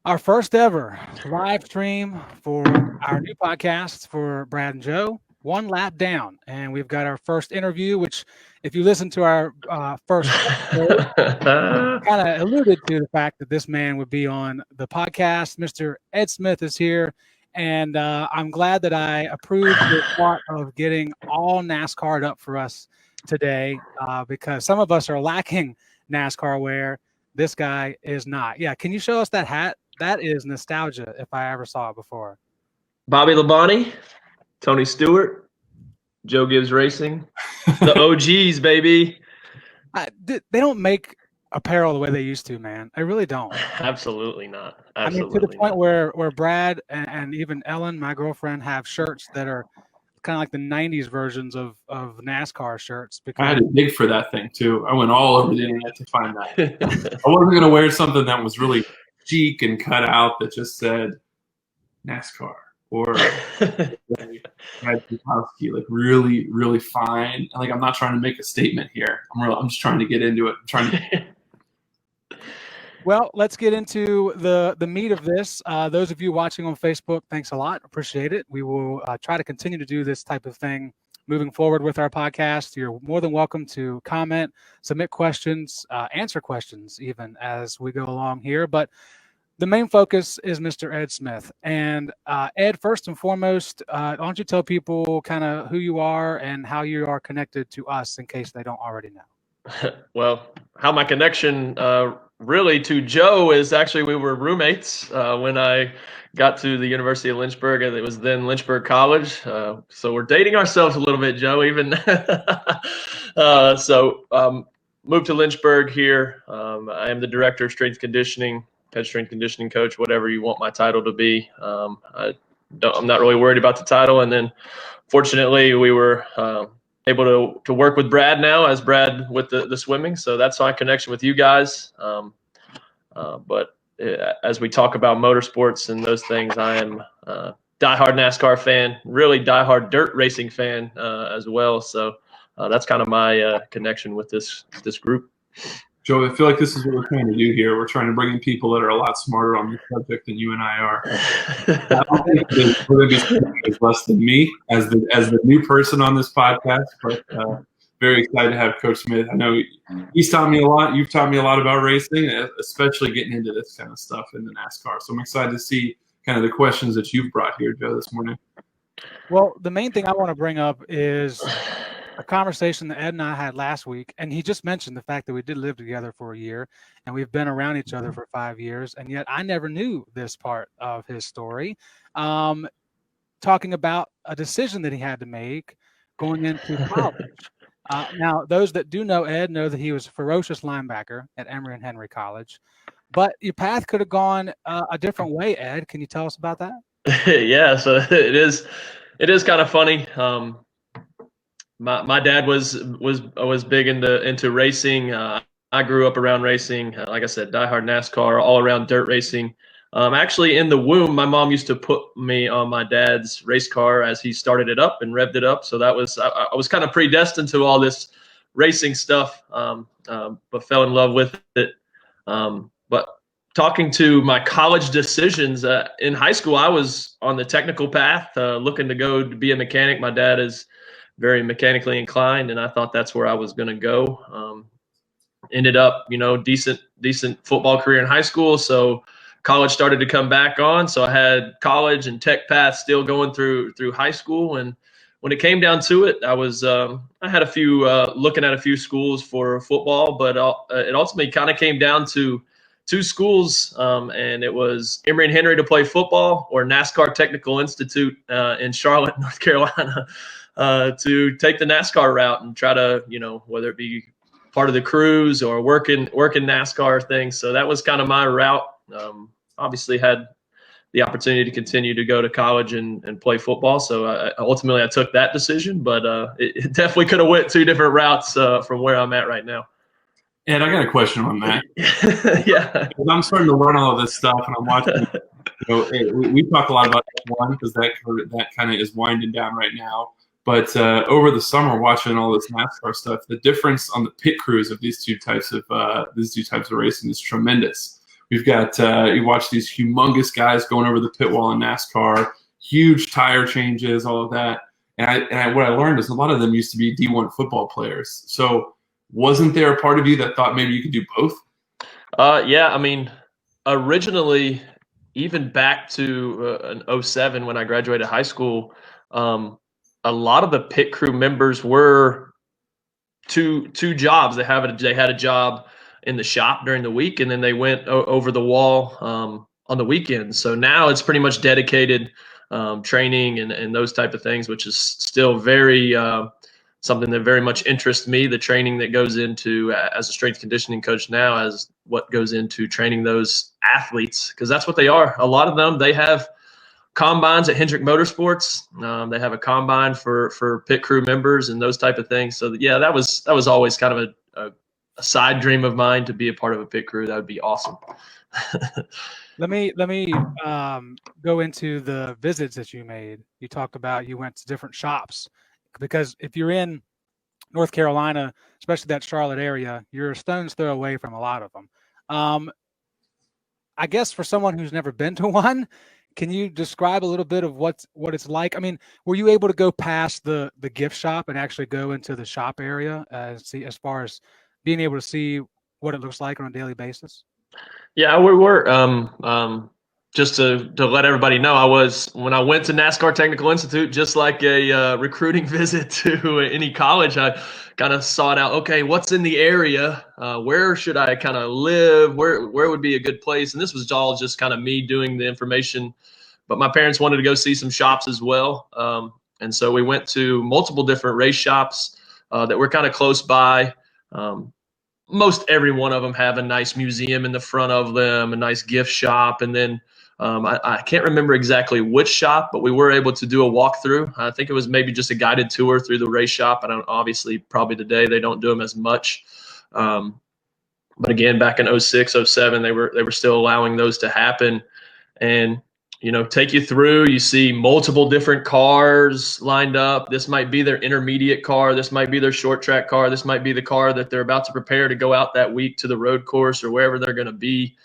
Our first ever live stream for our new podcast for Brad and Joe, One Lap Down. And we've got our first interview, which, if you listen to our first episode, kind of alluded to the fact that this man would be on the podcast. Mr. Ed Smith is here. And I'm glad that I approved the thought of getting all NASCAR up for us today because some of us are lacking NASCAR wear. This guy is not. Yeah, can you show us that hat? That is nostalgia if I ever saw it before. Bobby Labonte, Tony Stewart, Joe Gibbs Racing, the OGs, baby. They don't make apparel the way they used to, man. I really don't. Absolutely not. Absolutely I mean, to the point where Brad and even Ellen, my girlfriend, have shirts that are kind of like the 90s versions of NASCAR shirts. Because I had to dig for that thing, too. I went all over the internet to find that. I wasn't going to wear something that was really chic and cut out that just said NASCAR or Brad Keselowski, like really, really fine. Like, I'm not trying to make a statement here. I'm just trying to get into it. Well, let's get into the meat of this. Those of you watching on Facebook, thanks a lot. Appreciate it. We will try to continue to do this type of thing moving forward with our podcast. You're more than welcome to comment, submit questions, answer questions even as we go along here. But the main focus is Mr. Ed Smith. And Ed, first and foremost, why don't you tell people kind of who you are and how you are connected to us in case they don't already know. Well, how my connection really to Joe is actually we were roommates when I got to the University of Lynchburg, and it was then Lynchburg College. So we're dating ourselves a little bit, Joe, even. Moved to Lynchburg here. I am the director of strength conditioning, head strength conditioning coach, whatever you want my title to be. I'm not really worried about the title. And then fortunately we were able to work with Brad now as Brad with the swimming. So that's my connection with you guys. But as we talk about motorsports and those things, I am a diehard NASCAR fan, really diehard dirt racing fan as well. So that's kind of my connection with this group. Joe, I feel like this is what we're trying to do here. We're trying to bring in people that are a lot smarter on the subject than you and I are. I don't think they're going to be less than me as the new person on this podcast, but very excited to have Coach Smith. I know he's taught me a lot. You've taught me a lot about racing, especially getting into this kind of stuff in the NASCAR. So I'm excited to see kind of the questions that you've brought here, Joe, this morning. Well, the main thing I want to bring up is a conversation that Ed and I had last week, and he just mentioned the fact that we did live together for a year, and we've been around each other for 5 years, and yet I never knew this part of his story. Talking about a decision that he had to make going into college. Now, those that do know Ed know that he was a ferocious linebacker at Emory and Henry College, but your path could have gone a different way, Ed. Can you tell us about that? Yeah, so it is kind of funny. My dad was big into racing. I grew up around racing. Like I said, diehard NASCAR, all around dirt racing. Actually, in the womb, my mom used to put me on my dad's race car as he started it up and revved it up. So that was I was kind of predestined to all this racing stuff, but fell in love with it. But talking to my college decisions in high school, I was on the technical path, looking to go to be a mechanic. My dad is very mechanically inclined, and I thought that's where I was going to go. Ended up, decent football career in high school. So college started to come back on. So I had college and tech path still going through high school. And when it came down to it, I had a few, looking at a few schools for football, but it ultimately kind of came down to two schools. And it was Emory and Henry to play football, or NASCAR Technical Institute in Charlotte, North Carolina, to take the NASCAR route and try to, whether it be part of the crews or working NASCAR things. So that was kind of my route. Obviously had the opportunity to continue to go to college and play football. So ultimately I took that decision, but it definitely could have went two different routes from where I'm at right now. And I got a question on that. Yeah. I'm starting to learn all of this stuff, and I'm watching. We talk a lot about F1 because that kind of is winding down right now. But over the summer, watching all this NASCAR stuff, the difference on the pit crews of these two types of racing is tremendous. We've got you watch these humongous guys going over the pit wall in NASCAR, huge tire changes, all of that. And what I learned is a lot of them used to be D1 football players. So wasn't there a part of you that thought maybe you could do both? Yeah, I mean, originally, even back to an 07 when I graduated high school, a lot of the pit crew members were two jobs. They had a job in the shop during the week, and then they went over the wall on the weekends. So now it's pretty much dedicated training and those type of things, which is still very something that very much interests me. The training that goes into as a strength conditioning coach now, as what goes into training those athletes, because that's what they are. A lot of them, they have combines at Hendrick Motorsports. They have a combine for pit crew members and those type of things. So yeah, that was always kind of a side dream of mine to be a part of a pit crew. That would be awesome. Let me go into the visits that you made. You talked about you went to different shops, because if you're in North Carolina, especially that Charlotte area, you're a stone's throw away from a lot of them. I guess for someone who's never been to one, can you describe a little bit of what it's like? I mean, were you able to go past the gift shop and actually go into the shop area, see, as far as being able to see what it looks like on a daily basis? Yeah, we were. Just to let everybody know, when I went to NASCAR Technical Institute, just like a recruiting visit to any college, I kind of sought out, okay, what's in the area? Where should I kind of live? Where would be a good place? And this was all just kind of me doing the information. But my parents wanted to go see some shops as well. And so we went to multiple different race shops that were kind of close by. Most every one of them have a nice museum in the front of them, a nice gift shop. And then I can't remember exactly which shop, but we were able to do a walkthrough. I think it was maybe just a guided tour through the race shop. And obviously, probably today they don't do them as much. But again, back in 06, 07, they were still allowing those to happen. And take you through. You see multiple different cars lined up. This might be their intermediate car. This might be their short track car. This might be the car that they're about to prepare to go out that week to the road course or wherever they're going to be.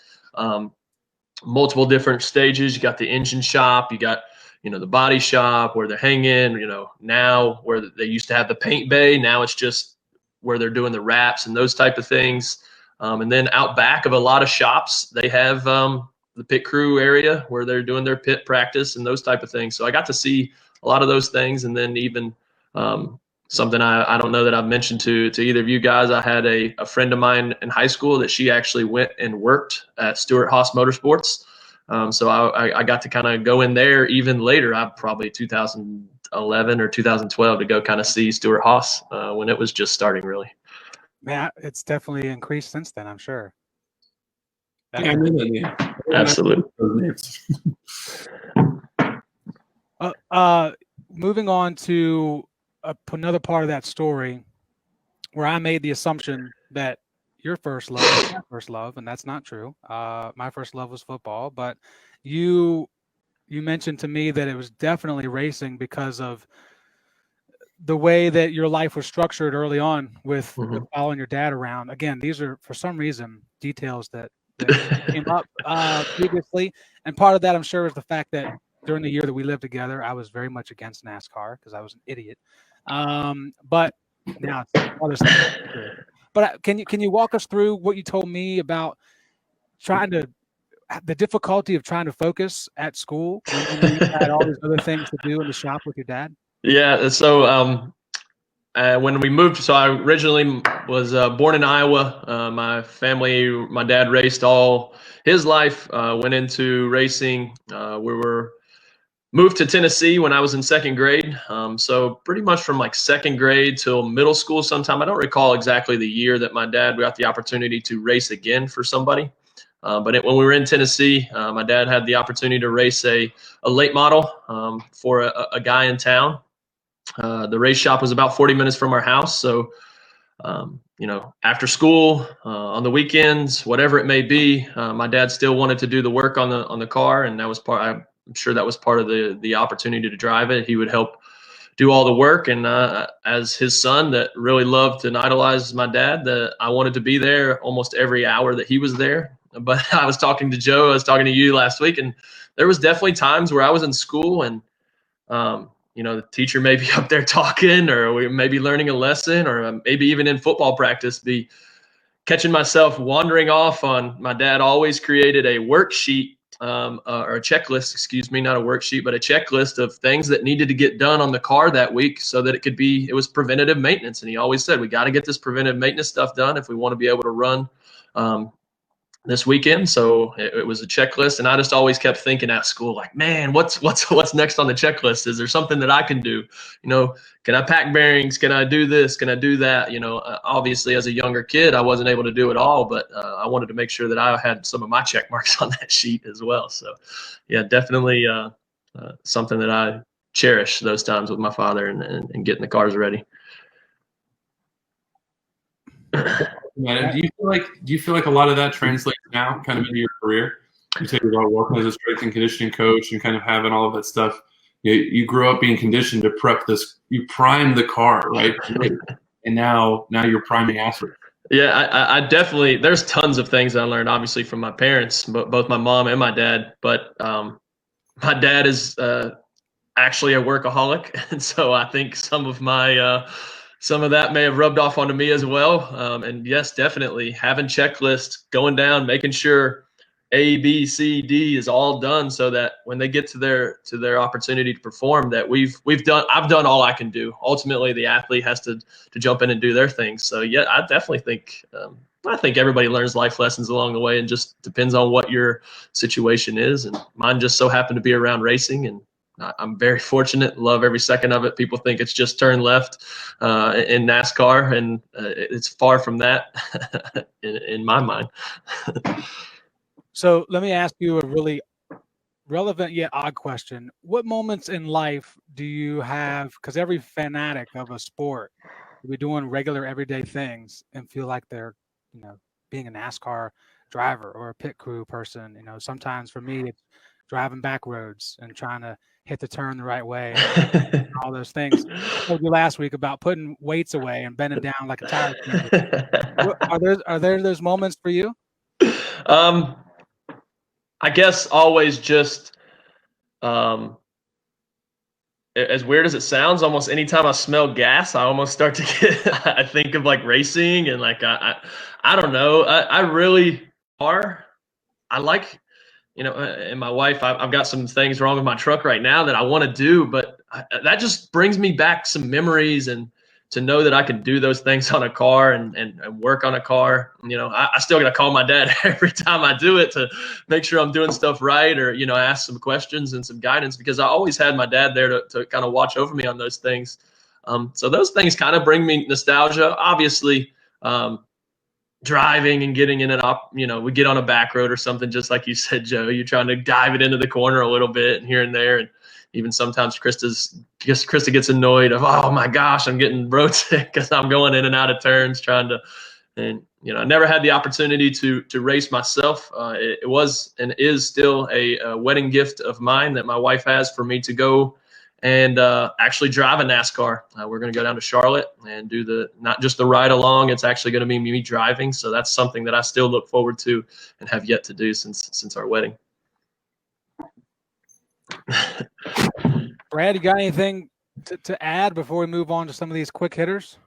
Multiple different stages. You got the engine shop. You got, the body shop where they're hanging, now where they used to have the paint bay. Now it's just where they're doing the wraps and those type of things. And then out back of a lot of shops, they have the pit crew area where they're doing their pit practice and those type of things. So I got to see a lot of those things. And then even something I don't know that I've mentioned to either of you guys, I had a friend of mine in high school that she actually went and worked at Stewart Haas Motorsports. So I got to kind of go in there even later, probably 2011 or 2012, to go kind of see Stewart Haas when it was just starting, really. Yeah, it's definitely increased since then, I'm sure. Yeah, absolutely. Moving on to another part of that story, where I made the assumption that your first love was my first love, and that's not true. My first love was football, but you mentioned to me that it was definitely racing because of the way that your life was structured early on with following your dad around. Again, these are, for some reason, details that came up previously. And part of that, I'm sure, is the fact that during the year that we lived together, I was very much against NASCAR because I was an idiot. But now it's other stuff. But can you walk us through what you told me about the difficulty of trying to focus at school when you had all these other things to do in the shop with your dad? Yeah. So when we moved, so I originally was born in Iowa. My dad raced all his life, went into racing. We were moved to Tennessee when I was in second grade. So pretty much from like second grade till middle school sometime. I don't recall exactly the year that my dad got the opportunity to race again for somebody. But when we were in Tennessee, my dad had the opportunity to race a late model for a guy in town. The race shop was about 40 minutes from our house. So, after school, on the weekends, whatever it may be, my dad still wanted to do the work on the car. And that was I'm sure that was part of the opportunity to drive it. He would help, do all the work. And as his son that really loved and idolized my dad, I wanted to be there almost every hour that he was there. But I was talking to Joe, I was talking to you last week, and there was definitely times where I was in school and, the teacher may be up there talking, or we may be learning a lesson, or maybe even in football practice, be catching myself wandering off on. My dad always created a worksheet or a checklist, excuse me, not a worksheet, but a checklist of things that needed to get done on the car that week so that it was preventative maintenance. And he always said, we got to get this preventative maintenance stuff done if we want to be able to run this weekend. So it was a checklist, and I just always kept thinking at school, like, man, what's next on the checklist? Is there something that I can do? Can I pack bearings? Can I do this? Can I do that? Obviously as a younger kid, I wasn't able to do it all, but I wanted to make sure that I had some of my check marks on that sheet as well. So yeah, definitely something that I cherish, those times with my father and getting the cars ready. Yeah, do you feel like a lot of that translates now kind of into your career? You say you're working as a strength and conditioning coach and kind of having all of that stuff. You grew up being conditioned to prep this. You primed the car, right? And now you're priming athletes. Yeah, I definitely. There's tons of things I learned, obviously, from my parents, both my mom and my dad. But my dad is actually a workaholic, and so I think some of that may have rubbed off onto me as well. And yes, definitely having checklists, going down, making sure A, B, C, D is all done so that when they get to their opportunity to perform, that I've done all I can do. Ultimately, the athlete has to jump in and do their thing. So yeah, I definitely think everybody learns life lessons along the way, and just depends on what your situation is. And mine just so happened to be around racing, and I'm very fortunate, love every second of it. People think it's just turn left in NASCAR, and it's far from that in my mind. So let me ask you a really relevant yet odd question. What moments in life do you have, because every fanatic of a sport will be doing regular everyday things and feel like they're, being a NASCAR driver or a pit crew person. Sometimes for me, it's driving back roads and trying to hit the turn the right way, and all those things. I told you last week about putting weights away and bending down like a tire changer. Are there those moments for you? I guess always just, as weird as it sounds, almost anytime I smell gas, I almost start to get, I think of like racing, and like, I don't know. I really are. I like, and my wife, I've got some things wrong with my truck right now that I want to do, but that just brings me back some memories, and to know that I can do those things on a car and work on a car. I still got to call my dad every time I do it to make sure I'm doing stuff right, or, ask some questions and some guidance, because I always had my dad there to kind of watch over me on those things. So those things kind of bring me nostalgia. Obviously, driving and getting in we get on a back road or something, just like you said, Joe, you're trying to dive it into the corner a little bit and here and there. And even sometimes Krista gets annoyed of, oh my gosh, I'm getting road sick because I'm going in and out of turns I never had the opportunity to race myself. It was and is still a wedding gift of mine that my wife has for me to go and actually drive a NASCAR. We're going to go down to Charlotte and do not just the ride along. It's actually going to be me driving. So that's something that I still look forward to and have yet to do since our wedding. Brad, you got anything to add before we move on to some of these quick hitters?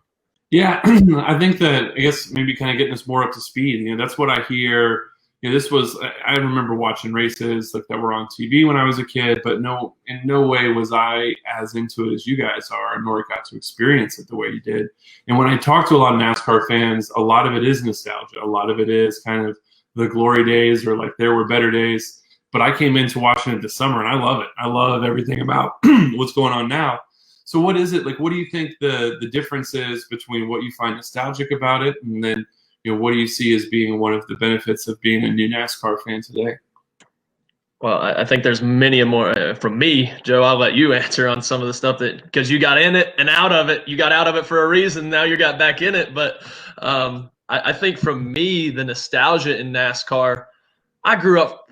Yeah, I think that, I guess maybe kind of getting us more up to speed. That's what I hear. I remember watching races like that were on TV when I was a kid, but in no way was I as into it as you guys are, nor got to experience it the way you did. And when I talk to a lot of NASCAR fans, a lot of it is nostalgia. A lot of it is kind of the glory days, or like there were better days. But I came into watching it this summer, and I love it. I love everything about what's going on now. So what is it like? What do you think the difference is between what you find nostalgic about it, and then what do you see as being one of the benefits of being a new NASCAR fan today? Well, I think there's many more from me, Joe. I'll let you answer on some of the stuff because you got in it and out of it. You got out of it for a reason. Now you got back in it. But I think from me, the nostalgia in NASCAR, I grew up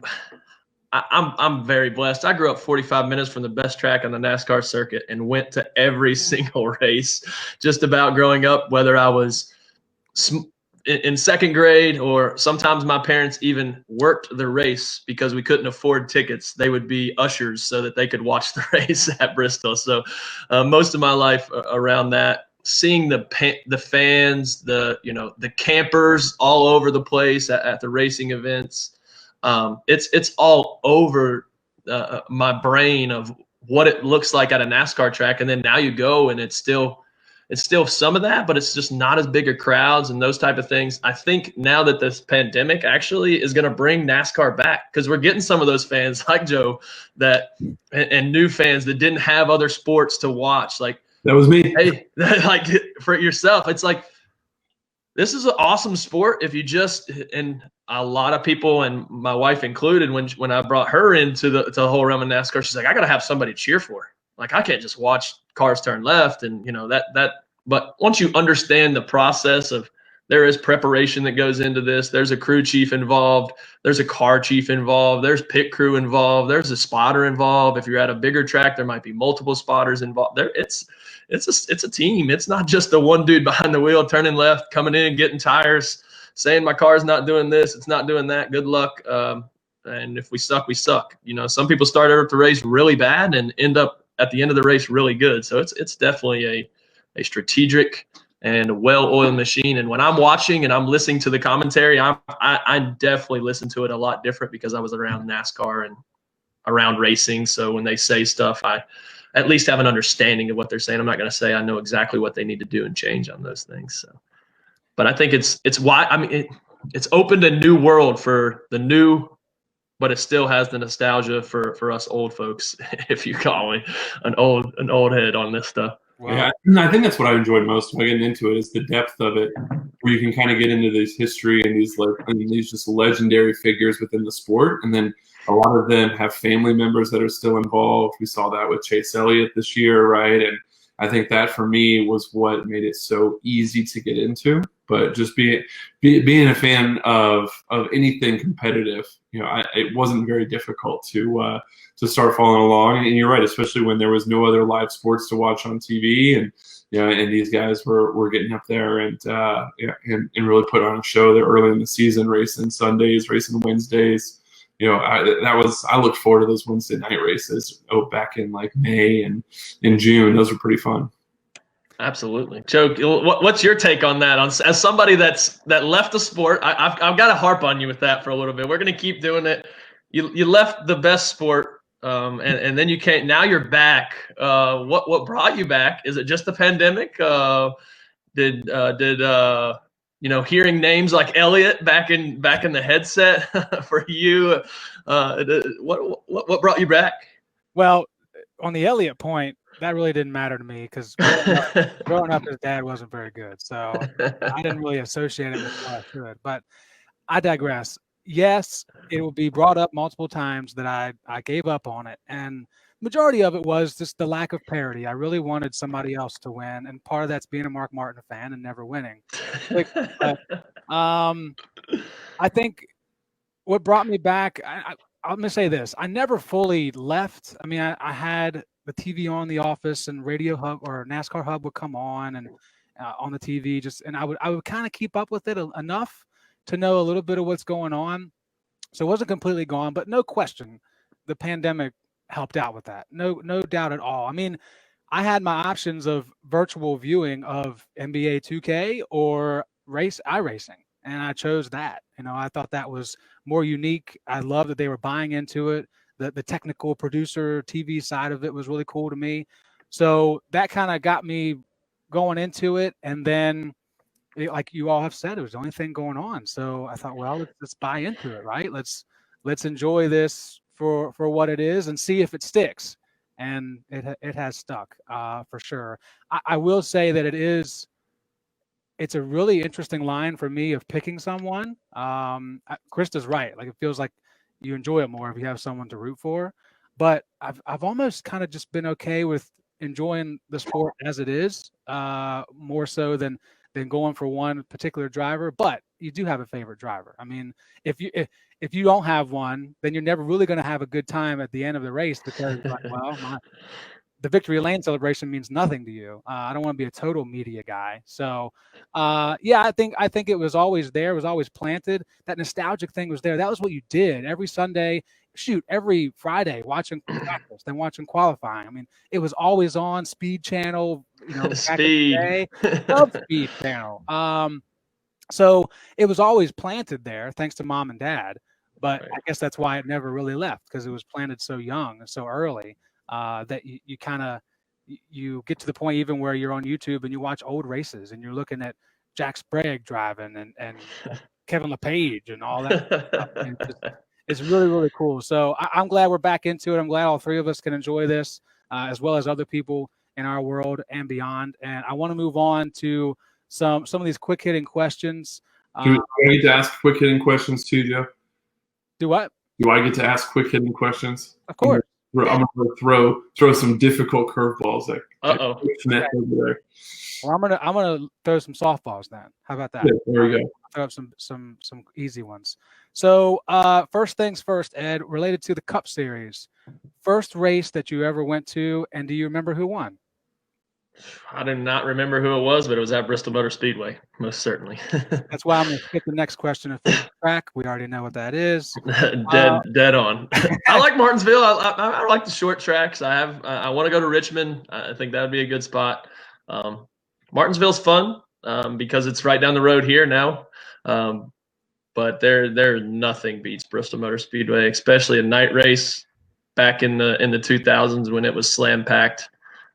I'm very blessed. I grew up 45 minutes from the best track on the NASCAR circuit and went to every single race just about growing up, whether I was in second grade or sometimes my parents even worked the race because we couldn't afford tickets. They would be ushers so that they could watch the race at Bristol. So most of my life around that, seeing the fans, the campers all over the place at the racing events. It's all over my brain of what it looks like at a NASCAR track, and then now you go and it's still some of that, but it's just not as big a crowds and those type of things. I think now that this pandemic actually is going to bring NASCAR back, because we're getting some of those fans like Joe and new fans that didn't have other sports to watch. Like that was me. Hey, like for yourself, it's like, this is an awesome sport if you just, and a lot of people, and my wife included, when I brought her into the whole realm of NASCAR, she's like, I got to have somebody to cheer for. Like, I can't just watch cars turn left and but once you understand the process of, there is preparation that goes into this. There's a crew chief involved. There's a car chief involved. There's pit crew involved. There's a spotter involved. If you're at a bigger track, there might be multiple spotters involved. It's a team. It's not just the one dude behind the wheel turning left, coming in, getting tires, saying my car's not doing this, it's not doing that. Good luck. And if we suck, we suck. Some people start out the race really bad and end up at the end of the race really good. So it's definitely a strategic and a well-oiled machine. And when I'm watching and I'm listening to the commentary, I definitely listen to it a lot different because I was around NASCAR and around racing. So when they say stuff, I at least have an understanding of what they're saying. I'm not going to say I know exactly what they need to do and change on those things. So, but I think it's opened a new world for the new, but it still has the nostalgia for us old folks, if you call me an old head on this stuff. Wow. Yeah, I think that's what I enjoyed most by getting into it, is the depth of it, where you can kind of get into this history and these just legendary figures within the sport, and then a lot of them have family members that are still involved. We saw that with Chase Elliott this year, right? And I think that for me was what made it so easy to get into. But just being a fan of anything competitive, it wasn't very difficult to start following along. And you're right, especially when there was no other live sports to watch on TV, and and these guys were getting up there and really put on a show there early in the season, racing Sundays, racing Wednesdays. I looked forward to those Wednesday night races back in like May and in June. Those were pretty fun. Absolutely. Joe, what's your take on that? As somebody that left the sport, I've got to harp on you with that for a little bit. We're going to keep doing it. You left the best sport, and then you can't. Now you're back. What brought you back? Is it just the pandemic? Did hearing names like Elliott back in the headset for you? What brought you back? Well, on the Elliott point, that really didn't matter to me because growing up, his dad wasn't very good. So I didn't really associate it with what I should. But I digress. Yes, it will be brought up multiple times that I gave up on it. And majority of it was just the lack of parity. I really wanted somebody else to win. And part of that's being a Mark Martin fan and never winning. But, I think what brought me back, I'm going to say this. I never fully left. I mean, I had the TV on the office, and Radio Hub or NASCAR Hub would come on and on the TV, and I would kind of keep up with it enough to know a little bit of what's going on. So it wasn't completely gone, but no question, the pandemic helped out with that. No doubt at all. I mean, I had my options of virtual viewing of NBA 2K or iRacing, and I chose that. I thought that was more unique. I love that they were buying into it. The technical producer TV side of it was really cool to me. So that kind of got me going into it. And then, like you all have said, it was the only thing going on. So I thought, well, let's buy into it, right? Let's enjoy this for what it is and see if it sticks. And it has stuck for sure. I will say that it's a really interesting line for me of picking someone. Krista's right. Like, it feels like you enjoy it more if you have someone to root for. But I've almost kind of just been okay with enjoying the sport as it is, more so than than going for one particular driver, but you do have a favorite driver. I mean, if you don't have one, then you're never really going to have a good time at the end of the race because, like, well, the victory lane celebration means nothing to you. I don't want to be a total media guy. So, yeah, I think it was always there. It was always planted. That nostalgic thing was there. That was what you did every Sunday. Shoot, every Friday watching practice, then watching qualifying. I mean, it was always on Speed Channel. You know, back in the day, love Speed Channel. So it was always planted there, thanks to mom and dad. But I guess that's why it never really left, because it was planted so young and so early. That you kind of you get to the point even where you're on YouTube and you watch old races and you're looking at Jack Sprague driving and Kevin LePage and all that stuff. And it's really, really cool. So I'm glad we're back into it. I'm glad all three of us can enjoy this, as well as other people in our world and beyond. And I want to move on to some of these quick hitting questions. Do I need to ask quick hitting questions too, Joe? Do what? Do I get to ask quick hitting questions? Of course. I'm going to throw some difficult curveballs at Okay. over there. Well, I'm gonna throw some softballs then. How about that? Yeah, there we go. Throw up some easy ones. So first things first, Ed, related to the Cup Series, first race that you ever went to, and do you remember who won? I do not remember who it was, but it was at Bristol Motor Speedway, most certainly. That's why I'm going to skip the next question of favorite track. We already know what that is. Dead on. I like Martinsville. I like the short tracks. I want to go to Richmond. I think that would be a good spot. Martinsville's fun because it's right down the road here now. But there nothing beats Bristol Motor Speedway, especially a night race back in the 2000s when it was slam packed.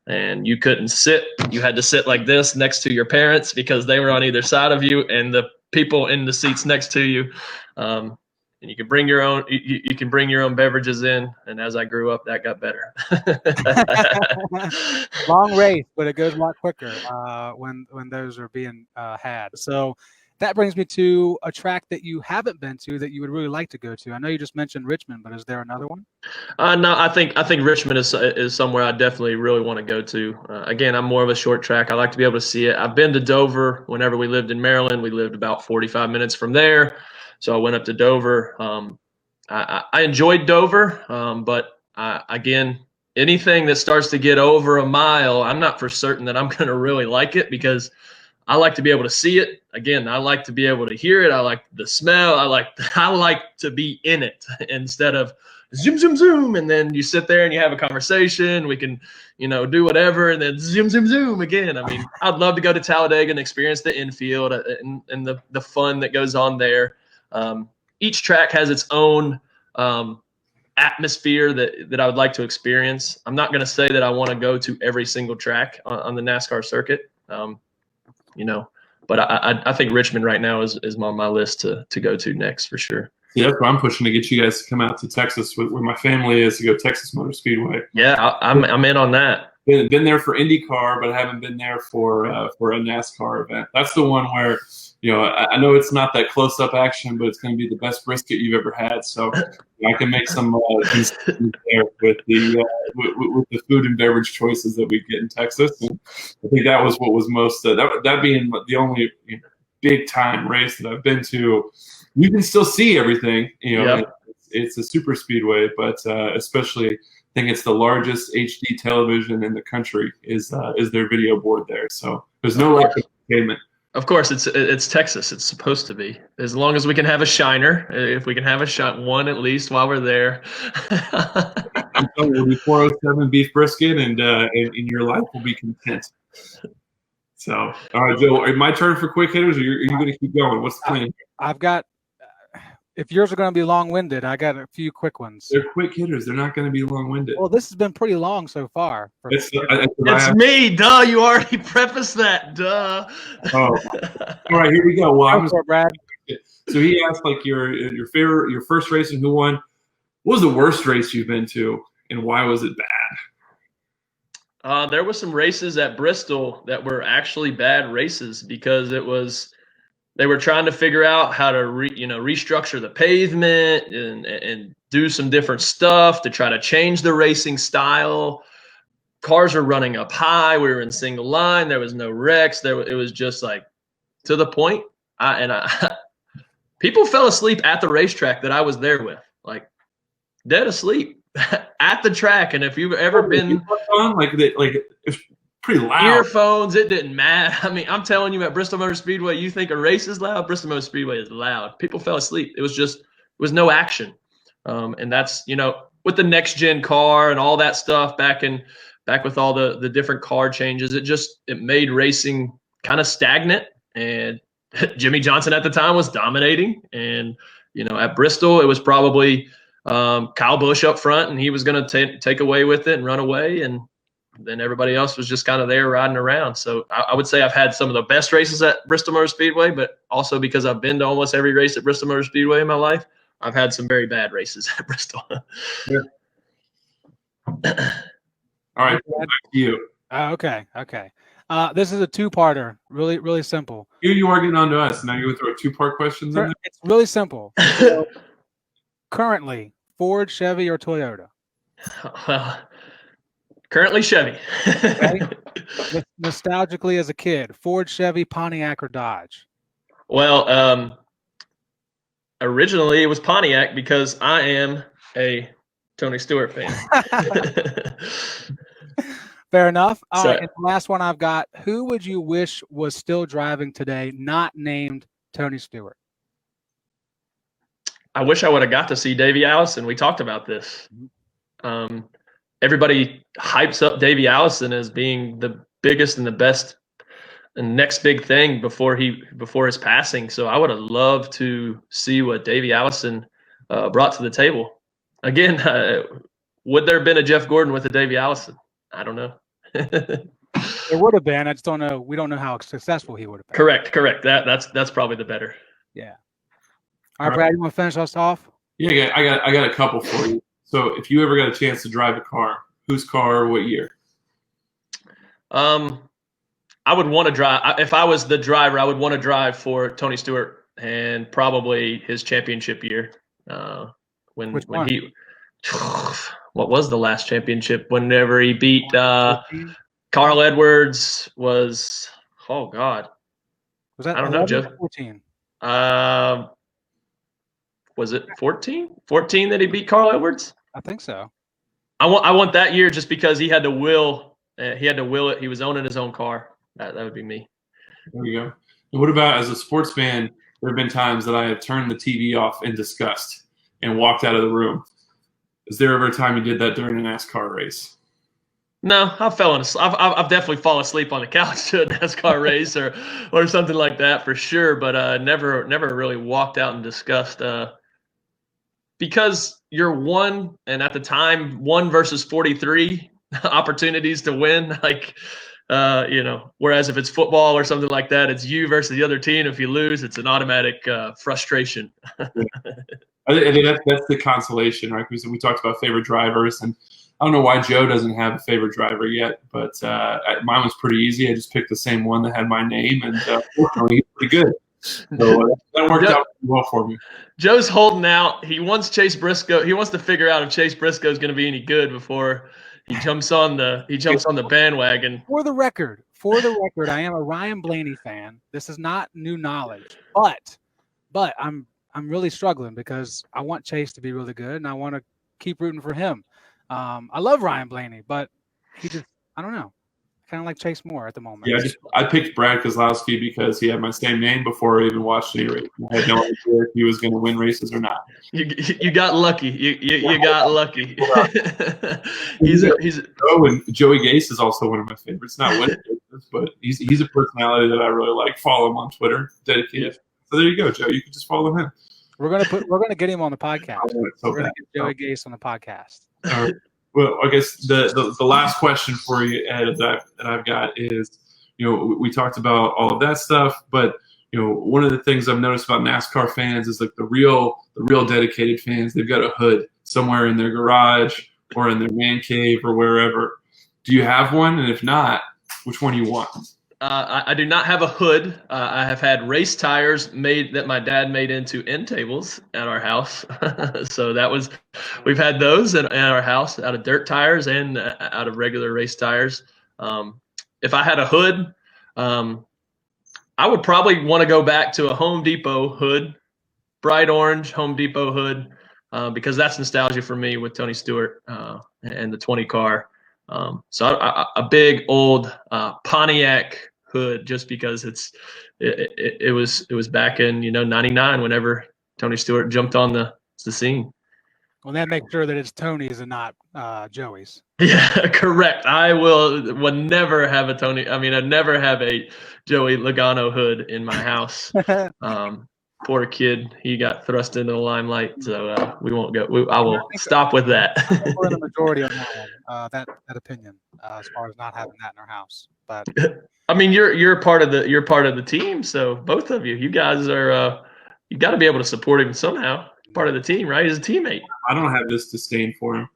And you couldn't sit. You had to sit like this next to your parents because they were on either side of you, and the people in the seats next to you. And you can bring your own. You can bring your own beverages in. And as I grew up, that got better. Long race, but it goes a lot quicker when those are being had. So that brings me to a track that you haven't been to that you would really like to go to. I know you just mentioned Richmond, but is there another one? No, I think Richmond is somewhere I definitely really want to go to. Again, I'm more of a short track. I like to be able to see it. I've been to Dover whenever we lived in Maryland. We lived about 45 minutes from there, so I went up to Dover. I enjoyed Dover, but again, anything that starts to get over a mile, I'm not for certain that I'm going to really like it because I like to be able to see it. Again, I like to be able to hear it. I like the smell. I like to be in it instead of zoom, zoom, zoom. And then you sit there and you have a conversation. We can, do whatever. And then zoom, zoom, zoom again. I mean, I'd love to go to Talladega and experience the infield and the fun that goes on there. Each track has its own atmosphere that I would like to experience. I'm not going to say that I want to go to every single track on the NASCAR circuit. But I think Richmond right now is on my list to go to next for sure. Yeah, that's what I'm pushing to get you guys to come out to Texas, where my family is, to go to Texas Motor Speedway. Yeah, I'm in on that. Been there for IndyCar, but I haven't been there for a NASCAR event. That's the one where, I know it's not that close-up action, but it's going to be the best brisket you've ever had. So I can make some there with the food and beverage choices that we get in Texas. And I think that was what was most that being the only big-time race that I've been to. You can still see everything. Yep. It's a super speedway, but especially I think it's the largest HD television in the country is their video board there. So there's no lack of entertainment. Of course, it's Texas. It's supposed to be. As long as we can have a shiner, if we can have one at least while we're there. It'll be 407 beef brisket, and your life will be content. So, all right, Joe, my turn for quick hitters, or are you going to keep going? What's the plan? I've got. If yours are going to be long-winded, I got a few quick ones. They're quick hitters. They're not going to be long-winded. Well, this has been pretty long so far. It's me, duh. You already prefaced that, duh. Oh, all right. Here we go. Well, Brad. So he asked like your favorite, your first race and who won. What was the worst race you've been to, and why was it bad? There were some races at Bristol that were actually bad races because they were trying to figure out how to restructure the pavement and do some different stuff to try to change the racing style. Cars are running up high. We were in single line. There was no wrecks. It was just like to the point, people fell asleep at the racetrack that I was there with, like dead asleep at the track. And if you've ever been it's pretty loud. Earphones, it didn't matter. I mean, I'm telling you, at Bristol Motor Speedway, you think a race is loud? Bristol Motor Speedway is loud. People fell asleep. It was no action. And that's, with the next gen car and all that stuff back with all the different car changes, it made racing kind of stagnant. And Jimmy Johnson at the time was dominating. And, at Bristol, it was probably Kyle Busch up front, and he was going to take away with it and run away. And then everybody else was just kind of there riding around. So I would say I've had some of the best races at Bristol Motor Speedway, but also because I've been to almost every race at Bristol Motor Speedway in my life, I've had some very bad races at Bristol. Yeah. All right, back to you. Okay. This is a two-parter. Really, really simple. Here you are getting on to us. Now you're going to throw two-part questions in there? It's really simple. So, currently, Ford, Chevy, or Toyota? Well, currently Chevy. Okay. Nostalgically as a kid, Ford, Chevy, Pontiac, or Dodge? Well, originally it was Pontiac because I am a Tony Stewart fan. Fair enough. All right, and the last one I've got, who would you wish was still driving today, not named Tony Stewart? I wish I would have got to see Davey Allison. We talked about this. Everybody hypes up Davey Allison as being the biggest and the best and next big thing before his passing. So I would have loved to see what Davey Allison brought to the table. Again, would there have been a Jeff Gordon with a Davey Allison? I don't know. There would have been. I just don't know. We don't know how successful he would have been. Correct. That's probably the better. Yeah. All right, Brad, you want to finish us off? Yeah, I got a couple for you. So if you ever got a chance to drive a car, whose car, what year? I would want to drive. If I was the driver, I would want to drive for Tony Stewart and probably his championship year. When he, what was the last championship? Whenever he beat Carl Edwards was. Oh God, was that? I don't know, Joe. 14. Was it 14? 14 that he beat Carl Edwards? I think so. I want that year just because he had to will. He had to will it. He was owning his own car. That would be me. There you go. And what about as a sports fan? There have been times that I have turned the TV off in disgust and walked out of the room. Is there ever a time you did that during a NASCAR race? No, I've definitely fallen asleep on the couch to a NASCAR race or something like that for sure. But never really walked out in disgust. Because you're one, and at the time, 1 versus 43 opportunities to win. Like, whereas if it's football or something like that, it's you versus the other team. If you lose, it's an automatic frustration. I think that's the consolation, right? Because we talked about favorite drivers, and I don't know why Joe doesn't have a favorite driver yet, but mine was pretty easy. I just picked the same one that had my name, and fortunately, he's pretty good. So that worked out pretty well for me. Joe's holding out. He wants Chase Briscoe. He wants to figure out if Chase Briscoe is going to be any good before he jumps on the bandwagon. For the record, I am a Ryan Blaney fan. This is not new knowledge, but I'm really struggling because I want Chase to be really good, and I want to keep rooting for him. I love Ryan Blaney, but I don't know. Kind of like Chase more at the moment. Yeah, I picked Brad Keselowski because he had my same name before I even watched any race. I had no idea if he was going to win races or not. You got lucky. You got lucky. And Joey Gase is also one of my favorites. Not winning races, but he's a personality that I really like. Follow him on Twitter. Dedicated. So there you go, Joe. You can just follow him. We're gonna get him on the podcast. We're gonna get Joey Gase on the podcast. All right. Well, I guess the last question for you, Ed, that I've got is, we talked about all of that stuff, but one of the things I've noticed about NASCAR fans is like the real dedicated fans. They've got a hood somewhere in their garage or in their man cave or wherever. Do you have one? And if not, which one do you want? I do not have a hood. I have had race tires that my dad made into end tables at our house. So we've had those at our house out of dirt tires and out of regular race tires. If I had a hood, I I would probably want to go back to a Home Depot hood, bright orange Home Depot hood, because that's nostalgia for me with Tony Stewart and the 20 car. So a big old Pontiac hood, just because it was back in 99 whenever Tony Stewart jumped on the scene. Well, then make sure that it's Tony's and not Joey's. Yeah, correct. I would never have a Tony. I mean, I'd never have a Joey Logano hood in my house. Poor kid, he got thrust into the limelight. So we won't go. I will stop with that. We're in the majority on that one. That opinion, as far as not having that in our house. But I mean, you're part of the team. So both of you guys are. You got to be able to support him somehow. Part of the team, right? He's a teammate. I don't have this disdain for him.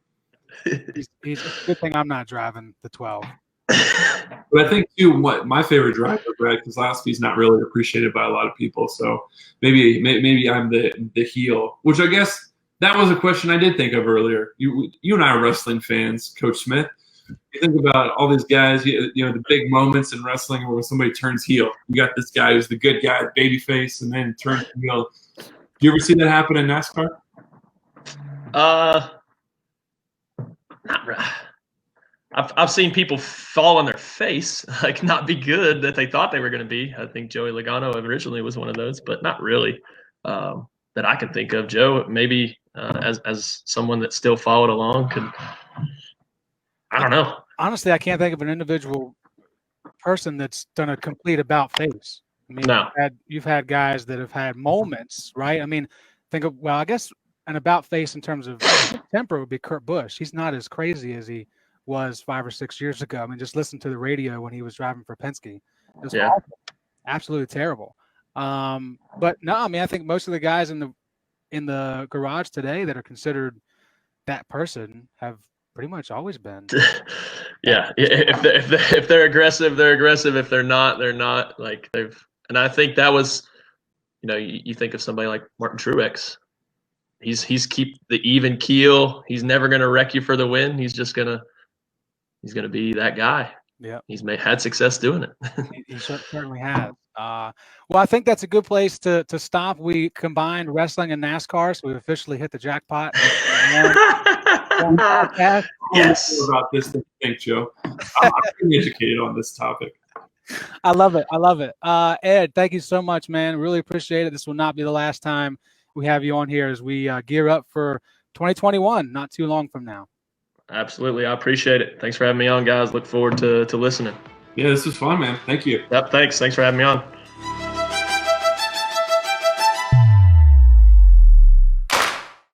He's a good thing I'm not driving the 12. But I think too, what my favorite driver, Brad Keselowski's not really appreciated by a lot of people. So maybe I'm the heel, which I guess that was a question I did think of earlier. You and I are wrestling fans, Coach Smith. You think about all these guys, the big moments in wrestling where somebody turns heel. You got this guy who's the good guy, baby face, and then turns heel. Do you ever see that happen in NASCAR? Not really. I've seen people fall on their face, like not be good that they thought they were going to be. I think Joey Logano originally was one of those, but not really that I can think of. Joe, maybe as someone that still followed along, could. I don't know. Honestly, I can't think of an individual person that's done a complete about face. I mean, no. You've had guys that have had moments, right? I mean, I guess an about face in terms of temper would be Kurt Busch. He's not as crazy as he was 5 or 6 years ago. I mean, just listen to the radio when he was driving for Penske. It was awful. Absolutely terrible. But no, I mean, I think most of the guys in the garage today that are considered that person have pretty much always been. Yeah, if they're aggressive, they're aggressive. If they're not, they're not. Like and I think that was, you think of somebody like Martin Truex. He's keep the even keel. He's never gonna wreck you for the win. He's gonna be that guy. Yeah, he's had success doing it. he certainly has. Well, I think that's a good place to stop. We combined wrestling and NASCAR, so we officially hit the jackpot. Yes. About this, thank Joe. I'm pretty educated on this topic. I love it. Ed, thank you so much, man. Really appreciate it. This will not be the last time we have you on here as we gear up for 2021, not too long from now. Absolutely. I appreciate it. Thanks for having me on, guys. Look forward to listening. Yeah, this was fun, man. Thank you. Yep. Thanks for having me on.